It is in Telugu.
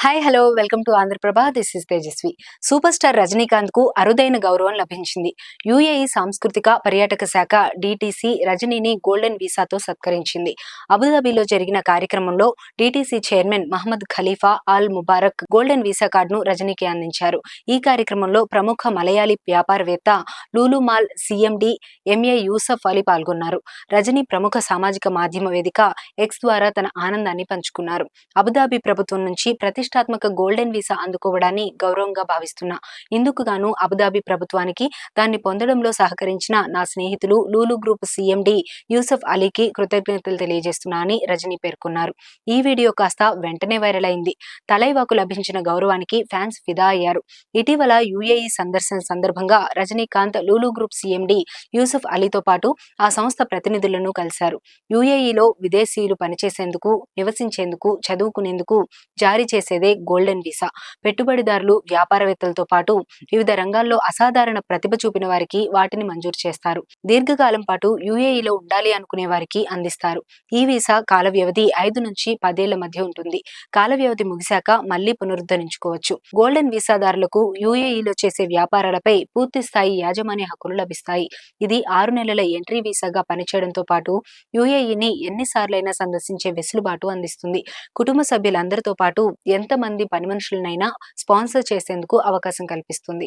Hi hello welcome to Andhra Prabha. This is Tejaswi. Super star Rajinikanth కు అరుదైన గౌరవం లభించింది. యుఏఈ సాంస్కృతిక పర్యాటక శాఖ డిటిసి రజనీని గోల్డెన్ వీసాతో సత్కరించింది. అబుదాబిలో జరిగిన కార్యక్రమంలో DTC chairman Mohamed Khalifa Al Mubarak golden visa కార్డును రజనీకి అందించారు. ఈ కార్యక్రమంలో ప్రముఖ మలయాళీ వ్యాపారవేత్త Lulu mall CMD MA Yusuff Ali పాల్గొన్నారు. రజనీ ప్రముఖ సామాజిక మాధ్యమ వేదిక ఎక్స్ ద్వారా తన ఆనందాన్ని పంచుకున్నారు. అబుదాబి ప్రభుత్వం నుంచి ప్రతిష్టాత్మక గోల్డెన్ వీసా అందుకోవడాన్ని గౌరవంగా భావిస్తున్నా. ఇందుకు గాను అబుదాబి ప్రభుత్వానికి దాన్ని పొందడంలో సహకరించిన నా స్నేహితులు లూలు గ్రూప్ సిఎండి యూసఫ్ అలీకి కృతజ్ఞతలు తెలియజేస్తున్నా అని రజనీ పేర్కొన్నారు. ఈ వీడియో కాస్త వెంటనే వైరల్ అయింది. తలైవాకు లభించిన గౌరవానికి ఫ్యాన్స్ ఫిదా అయ్యారు. ఇటీవల యుఏఈ సందర్శన సందర్భంగా రజనీకాంత్ లూలు గ్రూప్ సిఎండి యూసఫ్ అలీతో పాటు ఆ సంస్థ ప్రతినిధులను కలిశారు. యుఏఈలో విదేశీయులు పనిచేసేందుకు, నివసించేందుకు, చదువుకునేందుకు జారీ చేసేదే గోల్డెన్ వీసా. పెట్టుబడిదారులు, వ్యాపారవేత్తలతో పాటు వివిధ రంగాల్లో అసాధారణ ప్రతిభ చూపిన వారికి వాటిని మంజూరు చేస్తారు. దీర్ఘకాలం పాటు యుఏఈలో ఉండాలి అనుకునే వారికి అందిస్తారు. ఈ వీసా కాల వ్యవధి 5 నుంచి 10 ఏళ్ల మధ్య ఉంటుంది. కాల వ్యవధి ముగిశాక మళ్లీ పునరుద్ధరించుకోవచ్చు. గోల్డెన్ వీసాదారులకు యుఏఈలో చేసే వ్యాపారాలపై పూర్తి స్థాయి యాజమాన్య హక్కులు లభిస్తాయి. ఇది 6 నెలల ఎంట్రీ వీసాగా పనిచేయడంతో పాటు యుఏఈని ఎన్నిసార్లైనా సందర్శించే వెసులుబాటు అందిస్తుంది. కుటుంబ సభ్యులందరితో పాటు ఎంతమంది పని మనుషులనైనా స్పాన్సర్ చేసేందుకు అవకాశం కల్పిస్తుంది.